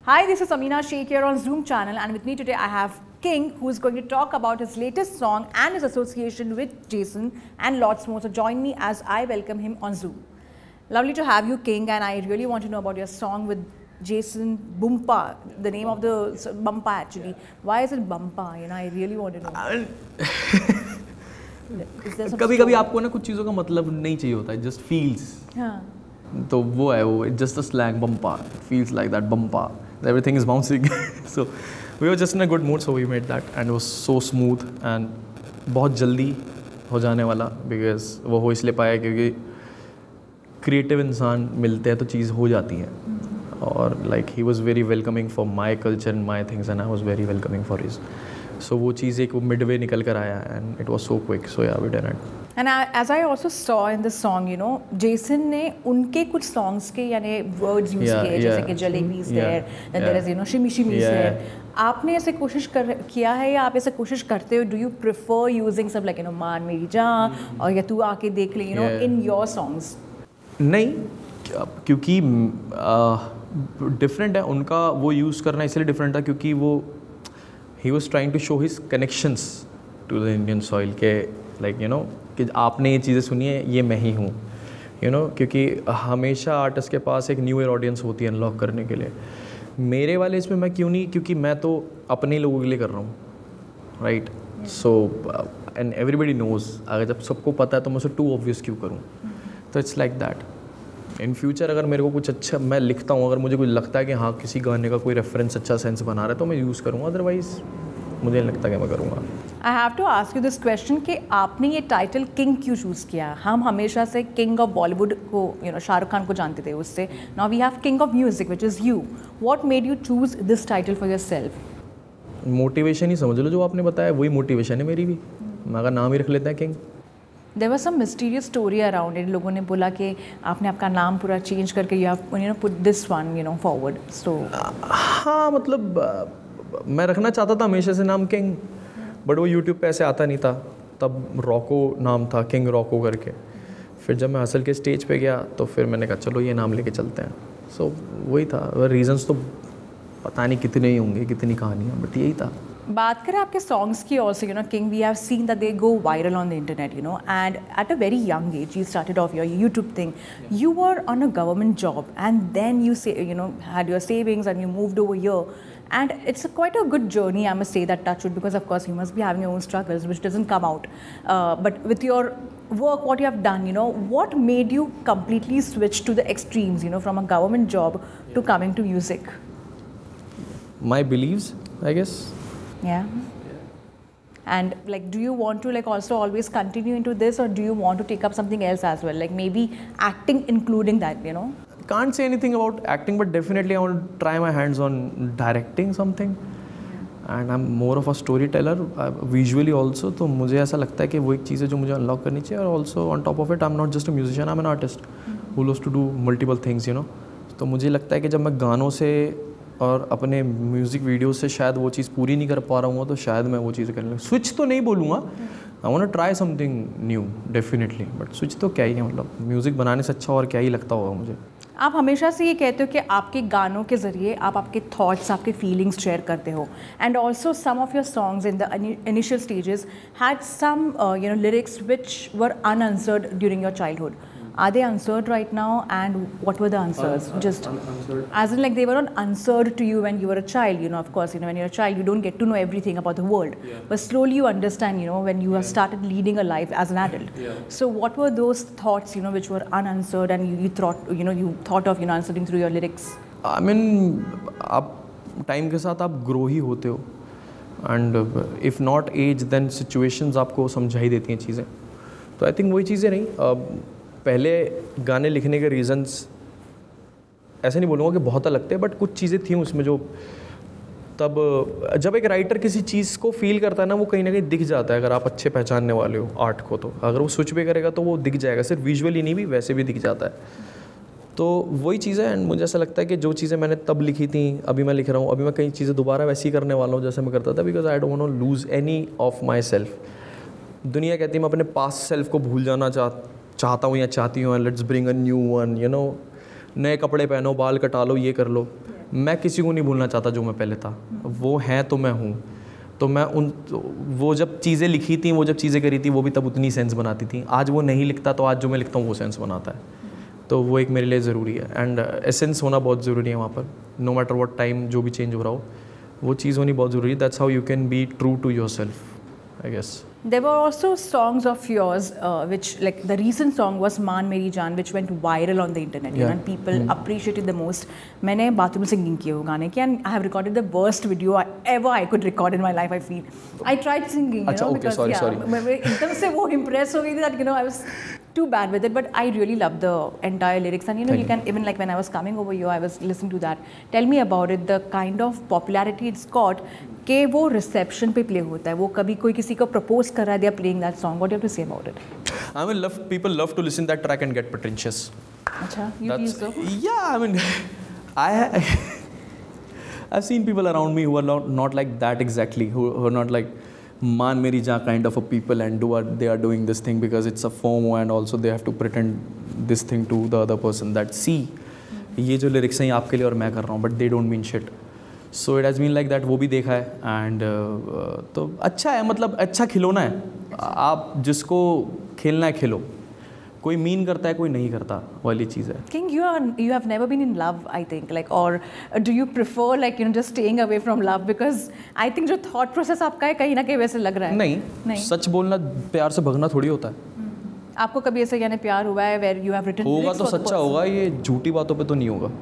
Hi, this is Amina Sheikh here on Zoom channel, and with me today I have King, who is going to talk about his latest song and his association with Jason and lots more. So join me as I welcome him on Zoom. Lovely to have you, King, and I really want to know about your song with Jason, Bumpa, the name of the Bumpa actually. Why is it Bumpa? You know, I really want to know. कभी कभी आपको ना कुछ चीज़ों का मतलब नहीं चाहिए होता है, just feels. हाँ. तो वो है वो, it's just a slang, Bumpa. It feels like that, Bumpa. Everything is bouncing. So we were just in a good mood, so we made that, and it was so smooth and बहुत जल्दी हो जाने वाला, because वो हो इसलिए पाया क्योंकि creative इंसान मिलते हैं तो चीज़ हो जाती है. और like he was very welcoming for my culture and my things, and I was very welcoming for his. So वो चीज़ एक midway निकल कर आया, and it was so quick. So yeah, we did it. And as I also saw in the song, you know, Jason ने उनके कुछ songs के यानी words use किए, जैसे कि Jalebi is there, then there is, you know, Shimmy Shimmy is there. आपने ऐसे कोशिश किया है या आप ऐसे कोशिश करते हो? Do you prefer using सब like, you know, मान मेरी जान और या तू आके देख ले, you know, in your songs? नहीं, क्योंकि डिफरेंट है उनका, वो यूज़ करना इसलिए डिफरेंट था क्योंकि वो ही was trying to show his connections to the Indian soil के, लाइक यू नो, कि आपने ये चीज़ें सुनी है, ये मैं ही हूँ, यू नो, क्योंकि हमेशा आर्टिस्ट के पास एक न्यू ईयर ऑडियंस होती है अनलॉक करने के लिए. मेरे वाले इसमें मैं क्यों नहीं, क्योंकि मैं तो अपने लोगों के लिए कर रहा हूँ, right. So and everybody nose, अगर जब सबको पता है तो मैं उसे टू ऑब्वियस क्यों करूँ. तो it's like that. In future अगर मेरे को कुछ अच्छा मैं लिखता हूँ, अगर मुझे कुछ लगता है कि हाँ किसी गाने का कोई रेफरेंस अच्छा सेंस बना रहा है तो मैं यूज़ करूँगा, अदरवाइज़ मुझे नहीं लगता कि मैं करूँगा. I have to ask you this question कि आपने ये टाइटल किंग क्यों चूज़ किया? हम हमेशा से किंग ऑफ बॉलीवुड को, यू नो, शाहरुख खान को जानते थे, उससे now we have king of music which is you. What made you choose this title for yourself? Motivation ही समझ लो, जो आपने बताया वही मोटिवेशन है मेरी भी. मैं अगर नाम ही रख लेते हैं king. There was some mysterious story around it. लोगों ने बोला कि आपने आपका नाम पूरा चेंज करके you have, you know, put this one, you know, forward. So हाँ, मतलब मैं रखना चाहता था हमेशा से नाम किंग, बट वो यूट्यूब पे ऐसे आता नहीं था. तब रॉको नाम था, किंग रॉको करके. फिर जब मैं हसल के स्टेज पे गया तो फिर मैंने कहा चलो ये नाम लेके चलते हैं. सो वही था. रीजंस तो पता नहीं कितने ही होंगे, कितनी कहानियाँ, बट यही था. बात करें आपके सॉन्ग्स की also, you know, King, we have seen that they go viral on the internet, you know, and at a very young age you started off your YouTube thing. You were on a government job and then you know, had your savings and you moved over here, and it's quite a good journey, I must say, that touch wood, because of course you must be having your own struggles which doesn't come out, but with your work, what you have done, you know, what made you completely switch to the extremes, you know, from a government job to coming to music? My beliefs, I guess. Yeah. And like, do you want to like also always continue into this, or do you want to take up something else as well, like maybe acting, including that, you know? Can't say anything about acting, but definitely I want to try my hands on directing something. And I'm more of a storyteller, visually also. तो मुझे ऐसा लगता है कि वो एक चीज़ है जो मुझे अनलॉक करनी चाहिए. और also on top of it, I'm not just a musician, I'm an artist who loves to do multiple things, you know. तो मुझे लगता है कि जब मैं गानों से और अपने म्यूज़िक वीडियो से शायद वो चीज़ पूरी नहीं कर पा रहा हूँ, तो शायद मैं वो चीज़ करने लूँ. स्विच तो नहीं बोलूँगा, I want to try something new definitely, but switch तो क्या ही है, मतलब म्यूज़िक बनाने से अच्छा और क्या ही लगता होगा मुझे. आप हमेशा से ये कहते हो कि आपके गानों के ज़रिए आप आपके थॉट्स, आपके फीलिंग्स शेयर करते हो, and also some of your songs in the initial stages had some, you know, lyrics which were unanswered during your childhood. Are they answered right now, and what were the answers? Just unanswered. As in, like, they were not answered to you when you were a child, you know. Of course, you know, when you're a child, you don't get to know everything about the world. Yeah. But slowly you understand, you know, when you have started leading a life as an adult. Yeah. So what were those thoughts, you know, which were unanswered, and you thought, you know, you thought of, you know, answering through your lyrics? I mean, आप time के साथ आप grow ही होते हो, and if not age, then situations आपको समझा ही देती हैं चीज़ें. तो I think वही चीज़ें नहीं. पहले गाने लिखने के रीज़न्स ऐसे नहीं बोलूँगा कि बहुत अलग थे, बट कुछ चीज़ें थी उसमें जो तब, जब एक राइटर किसी चीज़ को फील करता है ना, वो कहीं ना कहीं दिख जाता है. अगर आप अच्छे पहचानने वाले हो आर्ट को, तो अगर वो स्विच भी करेगा तो वो दिख जाएगा, सिर्फ विजुअली नहीं भी, वैसे भी दिख जाता है. तो वही चीज़ है. एंड मुझे ऐसा लगता है कि जो चीज़ें मैंने तब लिखी थी, अभी मैं लिख रहा हूँ, अभी मैं कई चीज़ें दोबारा वैसी करने वाला हूँ जैसे मैं करता था, because I don't want to lose any of my self. दुनिया कहती है मैं अपने पास्ट सेल्फ को भूल जाना चाहता हूँ या चाहती हूँ. Let's bring a new one, you know, नए कपड़े पहनो, बाल कटा लो, ये कर लो. मैं किसी को नहीं भूलना चाहता जो मैं पहले था, वो हैं तो मैं हूँ। तो मैं वो जब चीज़ें लिखी थी, वो जब चीज़ें करी थी, वो भी तब उतनी सेंस बनाती थी। आज वो नहीं लिखता तो आज जो मैं लिखता हूँ वो सेंस बनाता है। तो वो एक मेरे लिए ज़रूरी है, एंड एसेंस होना बहुत ज़रूरी है वहाँ पर। नो मैटर व्हाट टाइम जो भी चेंज हो रहा हो, वो चीज़ होनी बहुत ज़रूरी है। That's how you can be true to your self, I guess. There were also songs of yours, which, like the recent song was "Maan Meri Jaan," which went viral on the internet, you know, and people appreciated the most. मैंने bathroom singing किए वो गाने के, and I have recorded the worst video ever I could record in my life. I feel I tried singing, you know, because मैं एकदम से वो impress हो गई थी that, you know, I was too bad with it, but I really loved the entire lyrics, and you know, you can even, like, when I was coming over here, I was listening to that. Tell me about it, the kind of popularity it's got. कि वो reception पे play होता है, वो कभी कोई किसी को प्रपोज कर रहा है, they are playing that song, what do you have to say about it? I mean, people love to listen that track and get pretentious. अच्छा, you feel so? Yeah, I mean, I've seen people around me who are not like that exactly, who are not like मान मेरी जहाँ kind of a people, and they are doing this thing because it's a FOMO, and also they have to pretend this thing to the other person that see, ये जो lyrics हैं ये आपके लिए और मैं कर रहा हूँ, but they don't mean shit. So it has been like that, वो भी देखा है। एंड तो अच्छा है, मतलब अच्छा खिलौना है, आप जिसको खेलना है खेलो, कोई मीन करता है कोई नहीं करता, वाली चीज़ है। King, you have never been in love, I think, like, or do you prefer, like, you know, just staying away from love? Because I think जो thought process आपका है कहीं ना कहीं वैसे लग रहा है। नहीं, सच बोलना प्यार से भगना थोड़ी होता है। आपको कभी ऐसे यानी प्यार हुआ है where you have written होगा तो सच्चा होगा, ये झूठी बातों पे तो नहीं होगा।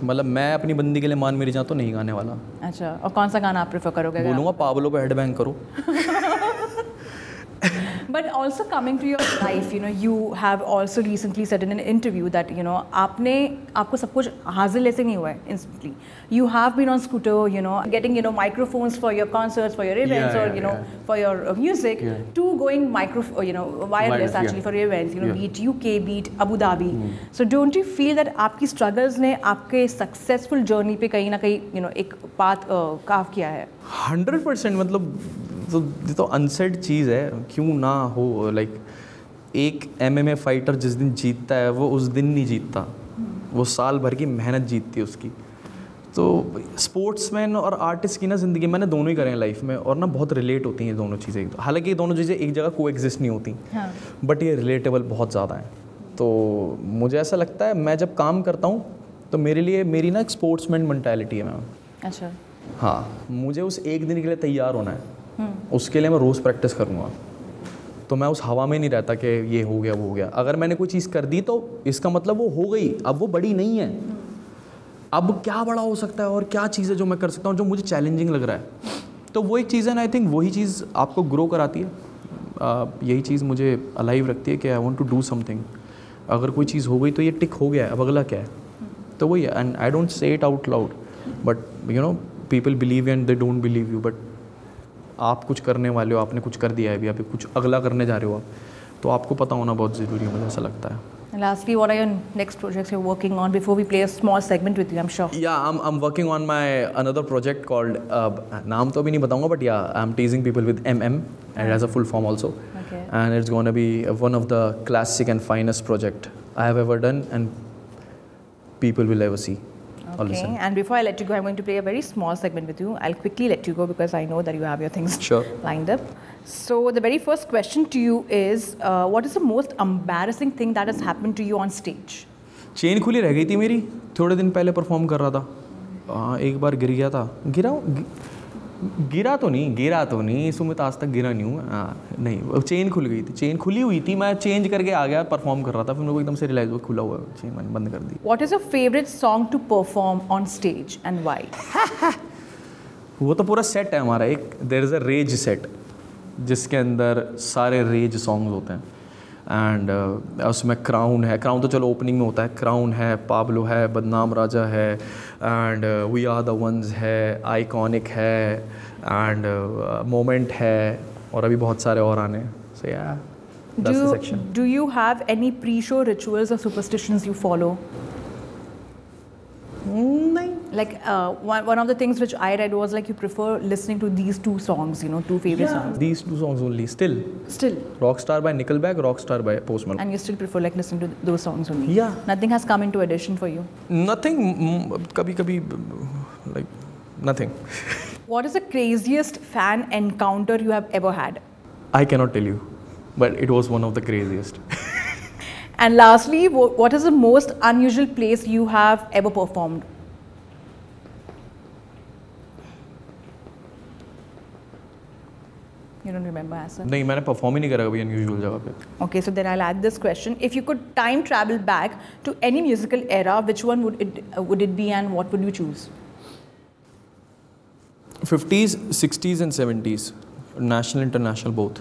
मतलब मैं अपनी बंदी के लिए मान मेरी जान तो नहीं गाने वाला। अच्छा, और कौन सा गाना आप प्रेफर करोगे? बोलूँगा पाब्लो पे हेडबैंग करो। But also coming to your life, you know, you have also recently said in an interview that, you know, आपको सब कुछ हासिल ऐसे नहीं हुआ है instantly. You have been on scooter, you know, getting, you know, microphones for your concerts, for your events, or you know, for your music, to going wireless actually for your events, you know, be it UK, be it Abu Dhabi. So don't you feel that आपकी struggles ने आपके successful journey पे कहीं ना कहीं, you know, एक path carve किया है? 100%, मतलब तो अनसेड चीज़ है, क्यों ना हो। लाइक एक MMA फाइटर जिस दिन जीतता है वो उस दिन नहीं जीतता, वो साल भर की मेहनत जीतती है उसकी। तो स्पोर्ट्समैन और आर्टिस्ट की ना ज़िंदगी, मैंने दोनों ही करे हैं लाइफ में, और ना बहुत रिलेट होती हैं ये दोनों चीज़ें। हालांकि ये दोनों चीज़ें एक जगह को एग्जिस्ट नहीं होती, बट ये रिलेटेबल बहुत ज़्यादा हैं। तो मुझे ऐसा लगता है मैं जब काम करता हूँ तो मेरे लिए मेरी ना एक स्पोर्ट्समैन मेंटालिटी है मैम। अच्छा, हाँ, मुझे उस एक दिन के लिए तैयार होना है, उसके लिए मैं रोज़ प्रैक्टिस करूँगा। तो मैं उस हवा में नहीं रहता कि ये हो गया वो हो गया। अगर मैंने कोई चीज़ कर दी तो इसका मतलब वो हो गई, अब वो बड़ी नहीं है। अब क्या बड़ा हो सकता है और क्या चीज़ है जो मैं कर सकता हूँ जो मुझे चैलेंजिंग लग रहा है। तो वो एक चीज़ है ना, आई थिंक वही चीज़ आपको ग्रो कराती है। यही चीज़ मुझे अलाइव रखती है कि I want to do something. अगर कोई चीज़ हो गई तो ये टिक हो गया, अब अगला क्या है। तो वही है, and I don't say it out loud, but you know people believe and they don't believe you. But आप कुछ करने वाले हो, आपने कुछ कर दिया है अभी, अभी कुछ अगला करने जा रहे हो आप, तो आपको पता होना बहुत ज़रूरी है, मुझे ऐसा लगता है। Lastly, what are your next projects you're working on before we play a small segment with you? I'm sure. Yeah, I'm working on my another project called नाम तो अभी नहीं बताऊंगा, but yeah, I'm teasing people with MM, and it has a full form also. Okay. And it's going to be one of the classic and finest project I have ever done, and people will ever see. Okay. And before I let you go, I'm going to play a very small segment with you. I'll quickly let you go because I know that you have your things lined up. So the very first question to you is, what is the most embarrassing thing that has happened to you on stage? Chain खुली रह गई थी मेरी, थोड़े दिन पहले perform कर रहा था, एक बार गिर गया था। गिरा तो नहीं, सुमित आज तक गिरा नहीं हूँ। नहीं, चेन खुल गई थी, चेन खुली हुई थी, मैं चेंज करके आ गया, परफॉर्म कर रहा था, फिर मेरे को एकदम से रियलाइज हुआ खुला हुआ है, चेन मैंने बंद कर दी। What is your favorite song to perform on stage and why? वो तो पूरा सेट है हमारा, एक there is a rage set जिसके अंदर सारे रेज सॉन्ग्स होते हैं, एंड उसमें क्राउन है, क्राउन तो चलो ओपनिंग में होता है, क्राउन है, पाब्लो है, बदनाम राजा है, and we are the ones है, आइकॉनिक है, एंड मोमेंट है, और अभी बहुत सारे और आने हैं। सो या that's the section. Do you have any pre-show rituals or superstitions you follow? नहीं, Like one of the things which I read was like you prefer listening to these two songs, you know, two favorite songs. These two songs only. Still. Rockstar by Nickelback, Rockstar by Post Malone. And you still prefer like listening to those songs only. Yeah. Nothing has come into addition for you. Nothing. Kabhi like nothing. What is the craziest fan encounter you have ever had? I cannot tell you, but it was one of the craziest. And lastly, what is the most unusual place you have ever performed? You don't remember, Hassan? नहीं, मैंने perform ही नहीं करा कभी unusual जगह पे. Okay, so then I'll add this question. If you could time travel back to any musical era, which one would it be and what would you choose? 50s, 60s and 70s. National, international, both.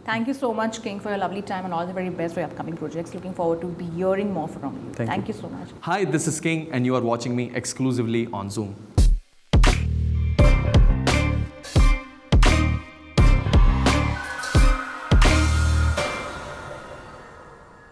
Thank you so much, King, for your lovely time and all the very best for your upcoming projects. Looking forward to be hearing more from you. Thank you so much. Hi, this is King and you are watching me exclusively on Zoom.